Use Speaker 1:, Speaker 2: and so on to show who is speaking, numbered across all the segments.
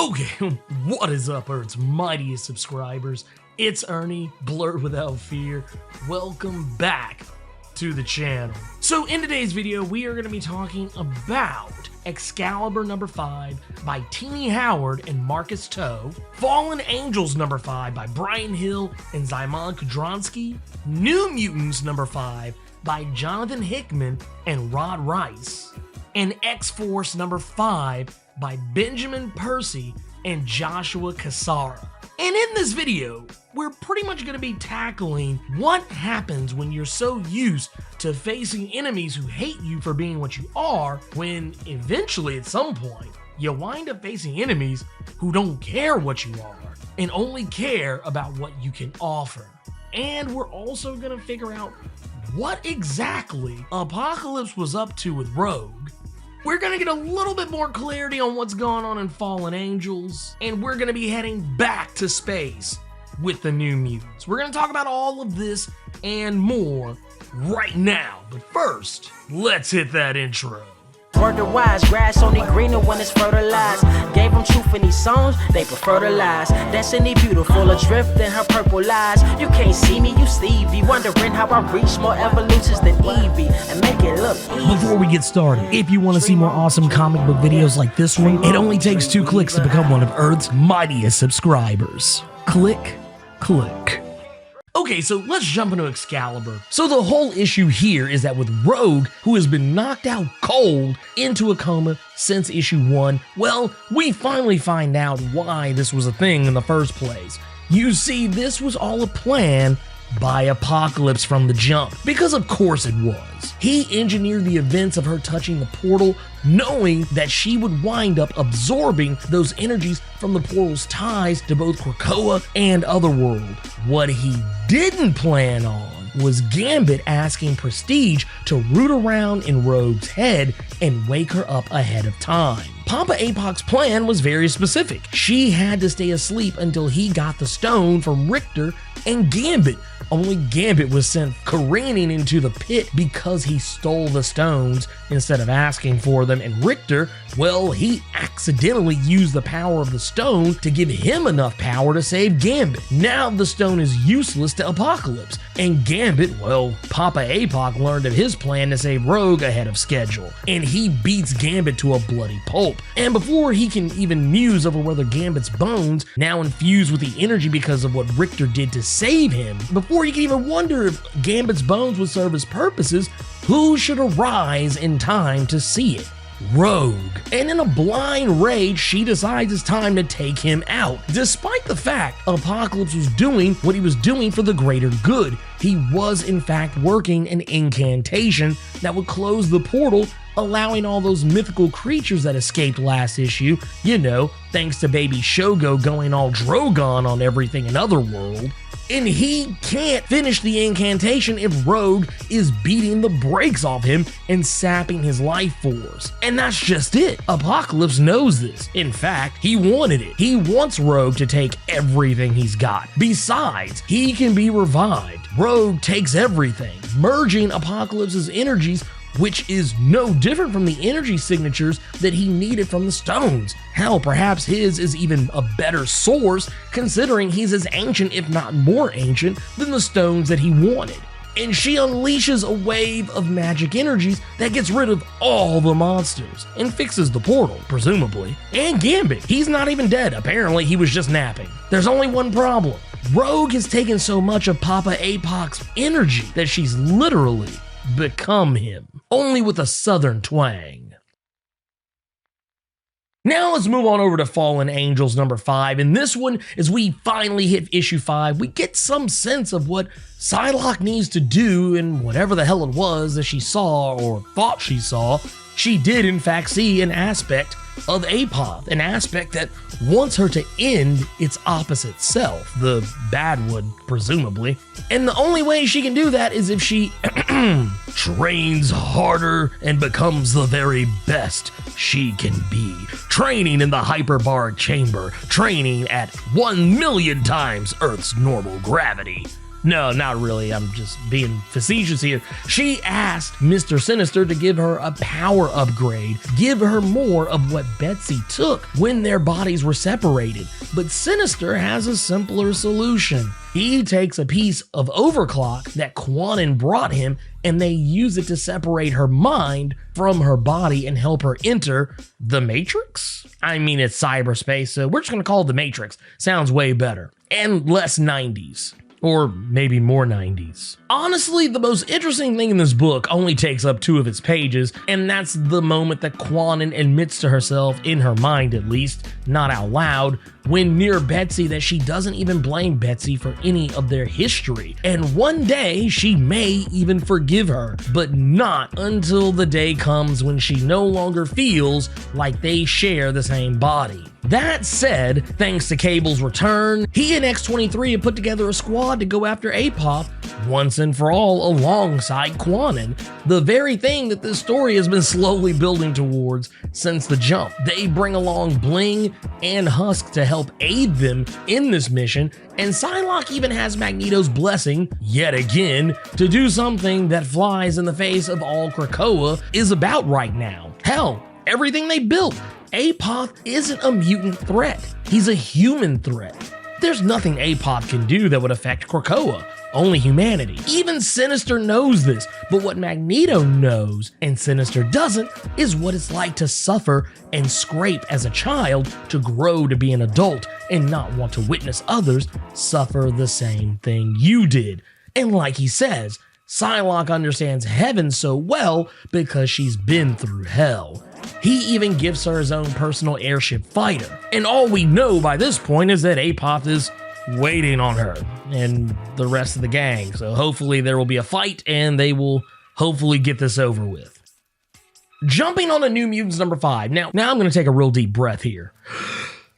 Speaker 1: Okay, what is up, Earth's mightiest subscribers? It's Ernie, Blerd without fear. Welcome back to the channel. So in today's video, we are going to be talking about Excalibur number 5 by Tini Howard and Marcus Toe, Fallen Angels number 5 by Brian Hill and Zymon Kudronsky, New Mutants number 5 by Jonathan Hickman and Rod Rice, and X-Force number 5 by Benjamin Percy and Joshua Cassara. And in this video, we're pretty much going to be tackling what happens when you're so used to facing enemies who hate you for being what you are, when eventually at some point, you wind up facing enemies who don't care what you are and only care about what you can offer. And we're also going to figure out what exactly Apocalypse was up to with Rogue. We're going to get a little bit more clarity on what's going on in Fallen Angels, and we're going to be heading back to space with the New Mutants. We're going to talk about all of this and more right now, but first, let's hit that intro.
Speaker 2: Word to wise, grass only greener when it's fertilized. Gave them truth in these songs, they prefer to lies. Destiny beautiful, adrift in her purple lies. You can't see me, you Stevie, wondering how I reach more evolutions than Evie and make it look easy.
Speaker 1: Before we get started, if you want to see more awesome comic book videos like this one, it only takes 2 clicks to become one of Earth's mightiest subscribers. Click, click. Okay, so let's jump into Excalibur. So the whole issue here is that with Rogue, who has been knocked out cold into a coma since issue 1, well, we finally find out why this was a thing in the first place. You see, this was all a plan by Apocalypse from the jump, because of course it was. He engineered the events of her touching the portal, knowing that she would wind up absorbing those energies from the portal's ties to both Krakoa and Otherworld. What he didn't plan on was Gambit asking Prestige to root around in Rogue's head and wake her up ahead of time. Papa Apoc's plan was very specific. She had to stay asleep until he got the stone from Richter and Gambit. Only Gambit was sent careening into the pit because he stole the stones instead of asking for them, and Richter, well, he accidentally used the power of the stone to give him enough power to save Gambit. Now the stone is useless to Apocalypse, and Gambit, well, Papa Apoc learned of his plan to save Rogue ahead of schedule, and he beats Gambit to a bloody pulp. And before he can even muse over whether Gambit's bones, now infused with the energy because of what Richter did to save him, before he can even wonder if Gambit's bones would serve his purposes, who should arise in time to see it? Rogue. And in a blind rage, she decides it's time to take him out. Despite the fact Apocalypse was doing what he was doing for the greater good, he was in fact working an incantation that would close the portal, allowing all those mythical creatures that escaped last issue, you know, thanks to baby Shogo going all Drogon on everything in Otherworld. And he can't finish the incantation if Rogue is beating the brakes off him and sapping his life force. And that's just it. Apocalypse knows this. In fact, he wanted it. He wants Rogue to take everything he's got. Besides, he can be revived. Rogue takes everything, merging Apocalypse's energies, which is no different from the energy signatures that he needed from the stones. Hell, perhaps his is even a better source, considering he's as ancient, if not more ancient, than the stones that he wanted. And she unleashes a wave of magic energies that gets rid of all the monsters and fixes the portal, presumably. And Gambit, he's not even dead. Apparently, he was just napping. There's only one problem. Rogue has taken so much of Papa Apoc's energy that she's literally become him, only with a southern twang. Now let's move on over to Fallen Angels number 5. In this one, as we finally hit issue 5, we get some sense of what Psylocke needs to do, and whatever the hell it was that she saw or thought she saw, she did in fact see an aspect of Apoth, an aspect that wants her to end its opposite self, the bad one, presumably. And the only way she can do that is if she trains harder and becomes the very best she can be. Training in the hyperbaric chamber, training at 1,000,000 times Earth's normal gravity. No, not really. I'm just being facetious here. She asked Mr. Sinister to give her a power upgrade, give her more of what Betsy took when their bodies were separated. But Sinister has a simpler solution. He takes a piece of overclock that Quanon brought him, and they use it to separate her mind from her body and help her enter the Matrix? I mean, it's cyberspace, so we're just gonna call it the Matrix. Sounds way better. And less 90s. Or maybe more 90s. Honestly, the most interesting thing in this book only takes up 2 of its pages, and that's the moment that Quanon admits to herself, in her mind at least, not out loud, when near Betsy, that she doesn't even blame Betsy for any of their history. And one day, she may even forgive her, but not until the day comes when she no longer feels like they share the same body. That said, thanks to Cable's return, he and X-23 have put together a squad to go after Apoth once and for all alongside Quanon, the very thing that this story has been slowly building towards since the jump. They bring along Bling and Husk to help aid them in this mission, and Psylocke even has Magneto's blessing, yet again, to do something that flies in the face of all Krakoa is about right now. Hell, everything they built. Apoth isn't a mutant threat, he's a human threat. There's nothing Apoth can do that would affect Krakoa, only humanity. Even Sinister knows this, but what Magneto knows and Sinister doesn't is what it's like to suffer and scrape as a child to grow to be an adult and not want to witness others suffer the same thing you did. And like he says, Psylocke understands heaven so well because she's been through hell. He even gives her his own personal airship fighter. And all we know by this point is that Apoth is waiting on her and the rest of the gang. So hopefully there will be a fight and they will hopefully get this over with. Jumping on to New Mutants number 5. Now I'm going to take a real deep breath here.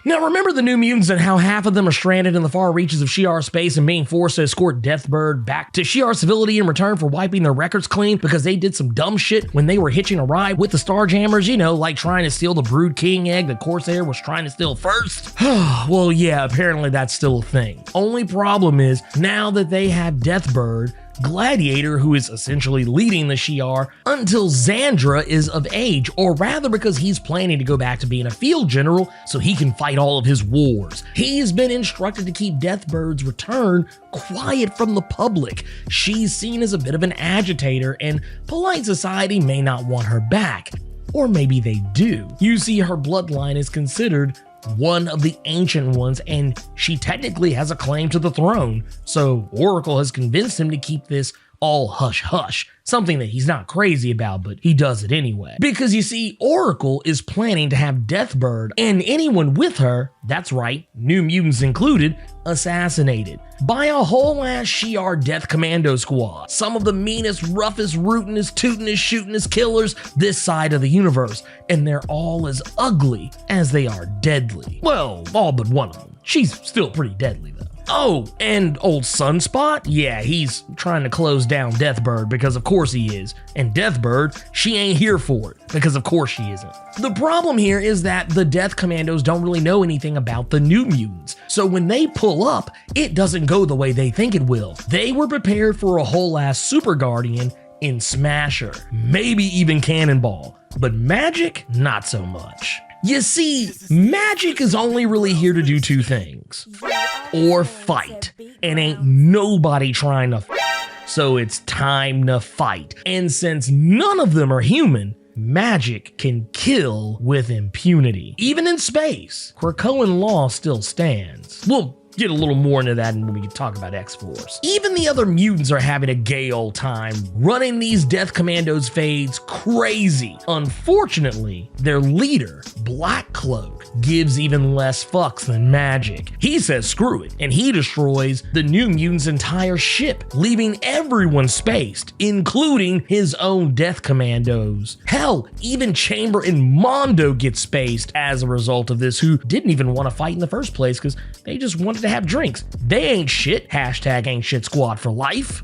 Speaker 1: Now remember the New Mutants and how half of them are stranded in the far reaches of Shi'ar Space and being forced to escort Deathbird back to Shi'ar civility in return for wiping their records clean because they did some dumb shit when they were hitching a ride with the Starjammers, you know, like trying to steal the Brood King egg that Corsair was trying to steal first? Well, yeah, apparently that's still a thing. Only problem is, now that they have Deathbird, Gladiator, who is essentially leading the Shi'ar until Xandra is of age, or rather because he's planning to go back to being a field general so he can fight all of his wars. He's been instructed to keep Deathbird's return quiet from the public. She's seen as a bit of an agitator and polite society may not want her back. Or maybe they do. You see, her bloodline is considered one of the ancient ones, and she technically has a claim to the throne, so Oracle has convinced him to keep this all hush-hush, something that he's not crazy about, but he does it anyway. Because you see, Oracle is planning to have Deathbird and anyone with her, that's right, New Mutants included, assassinated by a whole-ass Shi'ar Death Commando squad. Some of the meanest, roughest, rootinest, tootinest, shootinest killers this side of the universe, and they're all as ugly as they are deadly. Well, all but one of them. She's still pretty deadly though. Oh, and old Sunspot? Yeah, he's trying to close down Deathbird because of course he is. And Deathbird, she ain't here for it because of course she isn't. The problem here is that the Death Commandos don't really know anything about the New Mutants. So when they pull up, it doesn't go the way they think it will. They were prepared for a whole ass Super Guardian in Smasher, maybe even Cannonball, but Magic, not so much. You see, Magic is only really here to do 2 things. Or fight. And ain't nobody trying to fight. So it's time to fight. And since none of them are human, Magic can kill with impunity. Even in space, Krakoan law still stands. We'll get a little more into that when we talk about X-Force. Even the other mutants are having a gay old time, running these Death Commandos fades crazy. Unfortunately, their leader, Black Cloak, gives even less fucks than Magic. He says screw it, and he destroys the New Mutants' entire ship, leaving everyone spaced, including his own Death Commandos. Hell, even Chamber and Mondo get spaced as a result of this, who didn't even want to fight in the first place because they just wanted to have drinks. They ain't shit. Hashtag ain't shit squad for life.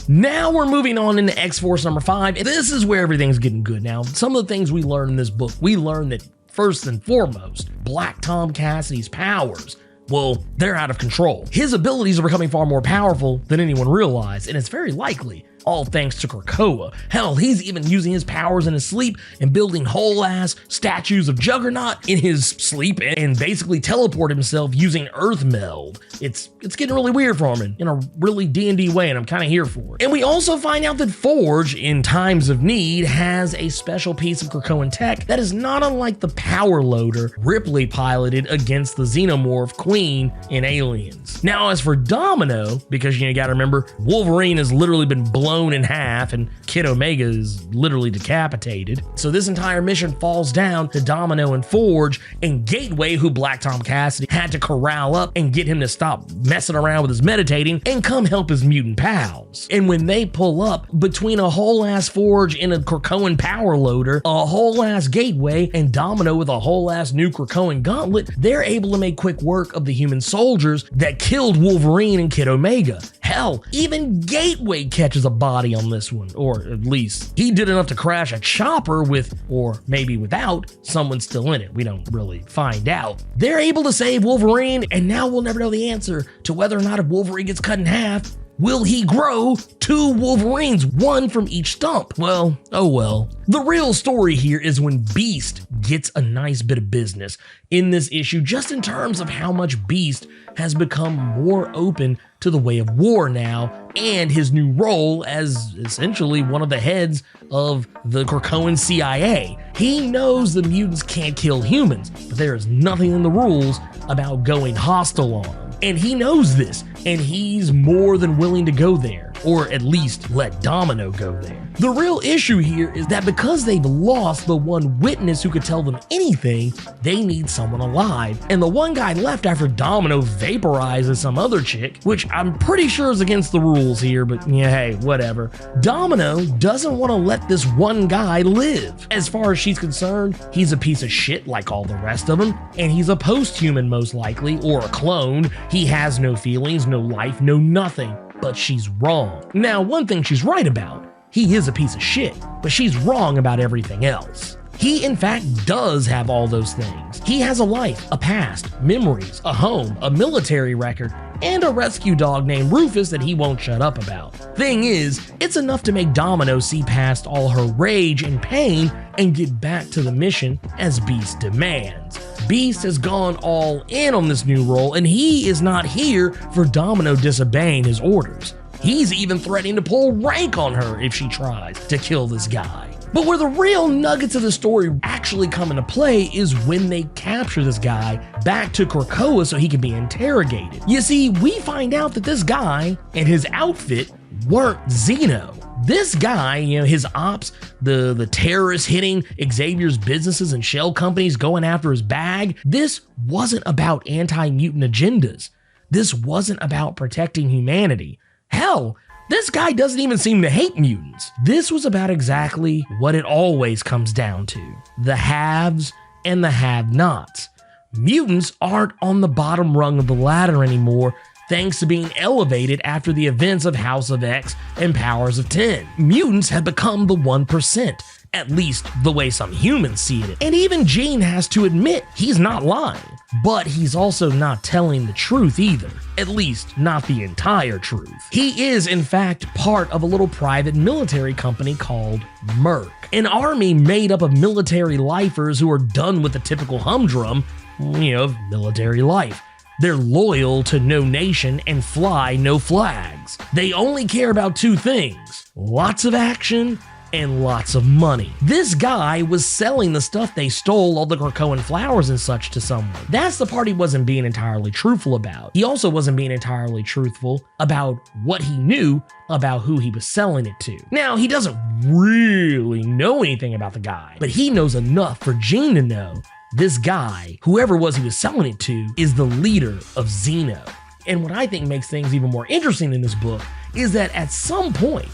Speaker 1: Now we're moving on into X-Force number 5. This is where everything's getting good. Now, some of the things we learn in this book, we learn that first and foremost, Black Tom Cassidy's powers well, they're out of control. His abilities are becoming far more powerful than anyone realized, and it's very likely all thanks to Krakoa. Hell, he's even using his powers in his sleep and building whole-ass statues of Juggernaut in his sleep and basically teleport himself using Earth Meld. It's getting really weird for him in a really D&D way, and I'm kind of here for it. And we also find out that Forge, in times of need, has a special piece of Krakoan tech that is not unlike the power loader Ripley piloted against the Xenomorph Queen in Aliens. Now, as for Domino, because you gotta remember, Wolverine has literally been blown in half and Kid Omega is literally decapitated. So this entire mission falls down to Domino and Forge, and Gateway, who Black Tom Cassidy had to corral up and get him to stop messing around with his meditating and come help his mutant pals. And when they pull up, between a whole ass Forge and a Krakoan power loader, a whole ass Gateway, and Domino with a whole ass new Krakoan gauntlet, they're able to make quick work of the human soldiers that killed Wolverine and Kid Omega. Hell, even Gateway catches a body on this one, or at least he did enough to crash a chopper with, or maybe without, someone still in it. We don't really find out. They're able to save Wolverine, and now we'll never know the answer to whether or not if Wolverine gets cut in half, will he grow 2 Wolverines, one from each stump? Well, oh well. The real story here is when Beast gets a nice bit of business in this issue, just in terms of how much Beast has become more open to the way of war now, and his new role as essentially one of the heads of the Krakoan CIA. He knows the mutants can't kill humans, but there is nothing in the rules about going hostile on them. And he knows this, and he's more than willing to go there, or at least let Domino go there. The real issue here is that because they've lost the one witness who could tell them anything, they need someone alive. And the one guy left after Domino vaporizes some other chick, which I'm pretty sure is against the rules here, but yeah, hey, whatever. Domino doesn't want to let this one guy live. As far as she's concerned, he's a piece of shit like all the rest of them, and he's a post-human most likely, or a clone. He has no feelings, no life, no nothing. But she's wrong. Now, one thing she's right about, he is a piece of shit, but she's wrong about everything else. He, in fact, does have all those things. He has a life, a past, memories, a home, a military record, and a rescue dog named Rufus that he won't shut up about. Thing is, it's enough to make Domino see past all her rage and pain and get back to the mission as Beast demands. Beast has gone all in on this new role, and he is not here for Domino disobeying his orders. He's even threatening to pull rank on her if she tries to kill this guy. But where the real nuggets of the story actually come into play is when they capture this guy back to Krakoa so he can be interrogated. You see, we find out that this guy and his outfit weren't Xeno. This guy, his ops, the terrorists hitting Xavier's businesses and shell companies going after his bag, this wasn't about anti-mutant agendas. This wasn't about protecting humanity. Hell, this guy doesn't even seem to hate mutants. This was about exactly what it always comes down to: the haves and the have-nots. Mutants aren't on the bottom rung of the ladder anymore, thanks to being elevated after the events of House of X and Powers of 10. Mutants have become the 1%, at least the way some humans see it. And even Gene has to admit he's not lying, but he's also not telling the truth either, at least not the entire truth. He is, in fact, part of a little private military company called Merc, an army made up of military lifers who are done with the typical humdrum, of military life. They're loyal to no nation and fly no flags. They only care about 2 things: lots of action and lots of money. This guy was selling the stuff they stole, all the Krakoan flowers and such, to someone. That's the part he wasn't being entirely truthful about. He also wasn't being entirely truthful about what he knew about who he was selling it to. Now, he doesn't really know anything about the guy, but he knows enough for Gene to know this guy, whoever it was he was selling it to, is the leader of Xeno. And what I think makes things even more interesting in this book is that at some point,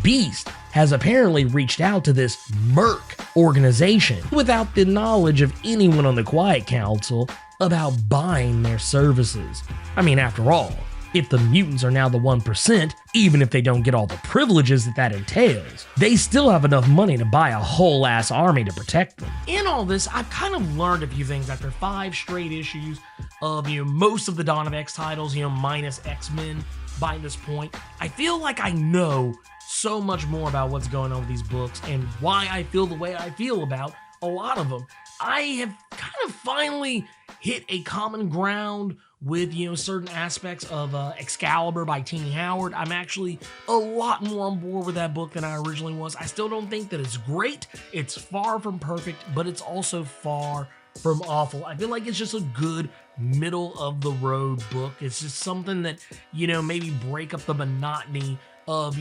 Speaker 1: Beast has apparently reached out to this Merc organization without the knowledge of anyone on the Quiet Council about buying their services. I mean, after all, if the mutants are now the 1%, even if they don't get all the privileges that entails, they still have enough money to buy a whole ass army to protect them. In all this, I've kind of learned a few things after 5 straight issues of, most of the Dawn of X titles, minus X-Men by this point. I feel like I know so much more about what's going on with these books and why I feel the way I feel about a lot of them. I have kind of finally hit a common ground with, certain aspects of Excalibur by Tini Howard. I'm actually a lot more on board with that book than I originally was. I still don't think that it's great. It's far from perfect, but it's also far from awful. I feel like it's just a good middle of the road book. It's just something that, maybe break up the monotony of,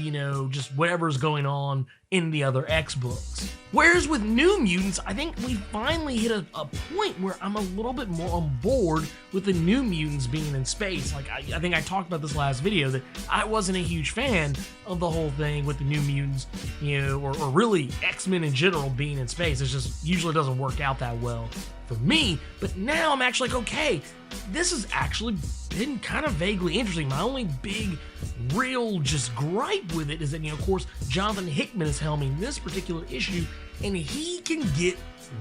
Speaker 1: just whatever's going on in the other X books. Whereas with New Mutants, I think we finally hit a point where I'm a little bit more on board with the New Mutants being in space. Like, I think I talked about this last video, that I wasn't a huge fan of the whole thing with the New Mutants, or really X-Men in general being in space. It just usually doesn't work out that well for me. But now I'm actually like, okay, this has actually been kind of vaguely interesting. My only big, real just gripe with it is that, of course, Jonathan Hickman is helming this particular issue, and he can get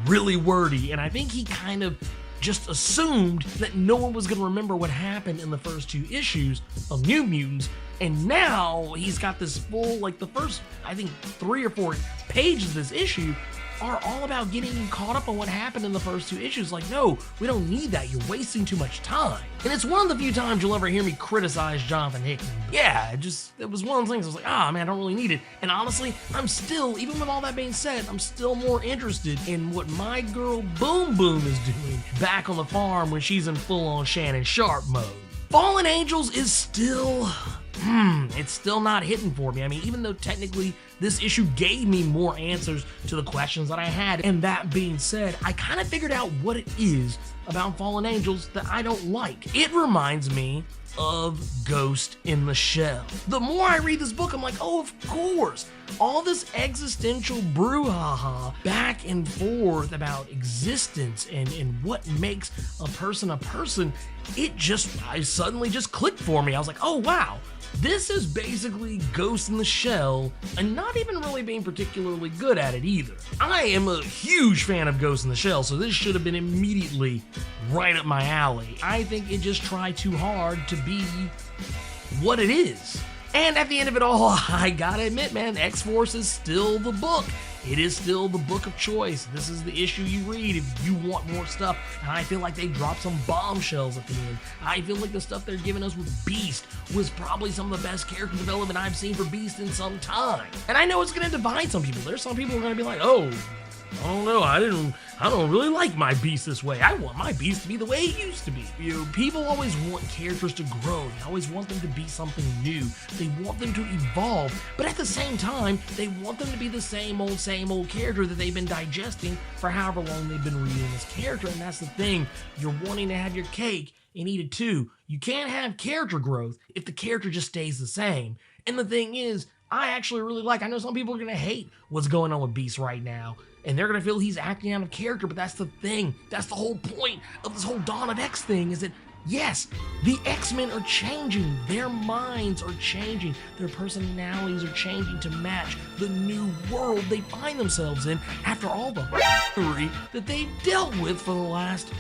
Speaker 1: really wordy, and I think he kind of just assumed that no one was going to remember what happened in the first 2 issues of New Mutants, and now he's got this full, like the first, I think, 3 or 4 pages of this issue are all about getting you caught up on what happened in the first 2 issues. Like, no, we don't need that. You're wasting too much time. And it's one of the few times you'll ever hear me criticize Jonathan Hickman. Yeah, it was one of those things I was like, man, I don't really need it. And honestly, I'm still, even with all that being said, I'm still more interested in what my girl Boom Boom is doing back on the farm when she's in full-on Shannon Sharp mode. Fallen Angels is still, it's still not hitting for me. I mean, even though technically this issue gave me more answers to the questions that I had, and that being said, I kind of figured out what it is about Fallen Angels that I don't like. It reminds me of Ghost in the Shell. The more I read this book, I'm like, oh, of course. All this existential brouhaha back and forth about existence and what makes a person, I suddenly just clicked for me. I was like, oh, wow. This is basically Ghost in the Shell, and not even really being particularly good at it either. I am a huge fan of Ghost in the Shell, so this should have been immediately right up my alley. I think it just tried too hard to be what it is. And at the end of it all, I gotta admit, man, X-Force is still the book. It is still the book of choice. This is the issue you read if you want more stuff. And I feel like they dropped some bombshells at the end. I feel like the stuff they're giving us with Beast was probably some of the best character development I've seen for Beast in some time. And I know it's gonna divide some people. There's some people who are gonna be like, oh, I don't know, I don't really like my Beast this way. I want my Beast to be the way it used to be. People always want characters to grow. They always want them to be something new. They want them to evolve. But at the same time, they want them to be the same old character that they've been digesting for however long they've been reading this character. And that's the thing. You're wanting to have your cake and eat it too. You can't have character growth if the character just stays the same. And the thing is, I actually really I know some people are going to hate what's going on with Beast right now, and they're going to feel he's acting out of character, but that's the thing. That's the whole point of this whole Dawn of X thing, is that, yes, the X-Men are changing. Their minds are changing. Their personalities are changing to match the new world they find themselves in after all the history that they've dealt with for the last,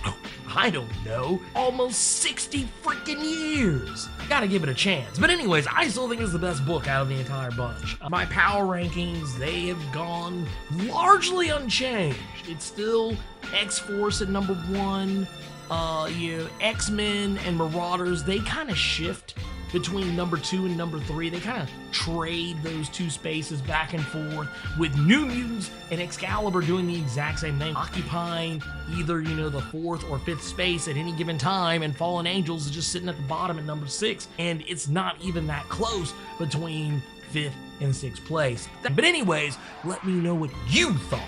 Speaker 1: I don't know, almost 60 freaking years. Gotta give it a chance. But anyways, I still think it's the best book out of the entire bunch. My power rankings, they have gone largely unchanged. It's still X-Force at number 1. X-Men and Marauders, they kind of shift between number 2 and number 3. They kind of trade those 2 spaces back and forth, with New Mutants and Excalibur doing the exact same thing, occupying either, the 4th or 5th space at any given time, and Fallen Angels is just sitting at the bottom at number 6, and it's not even that close between 5th and 6th place. But anyways, let me know what you thought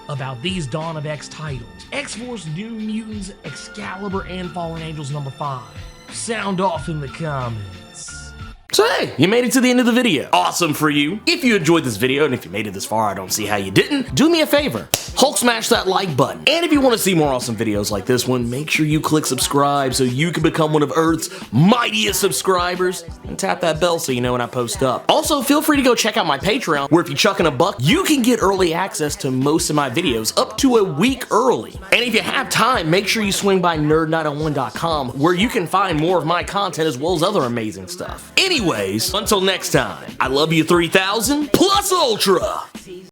Speaker 1: about these Dawn of X titles. X-Force, New Mutants, Excalibur, and Fallen Angels number 5. Sound off in the comments. So hey, you made it to the end of the video. Awesome for you. If you enjoyed this video, and if you made it this far, I don't see how you didn't, do me a favor. Hulk smash that like button. And if you want to see more awesome videos like this one, make sure you click subscribe so you can become one of Earth's mightiest subscribers, and tap that bell so you know when I post up. Also, feel free to go check out my Patreon, where if you chuck in $1, you can get early access to most of my videos up to a week early. And if you have time, make sure you swing by nerd901.com, where you can find more of my content as well as other amazing stuff. Anyways, until next time, I love you 3000 plus ultra!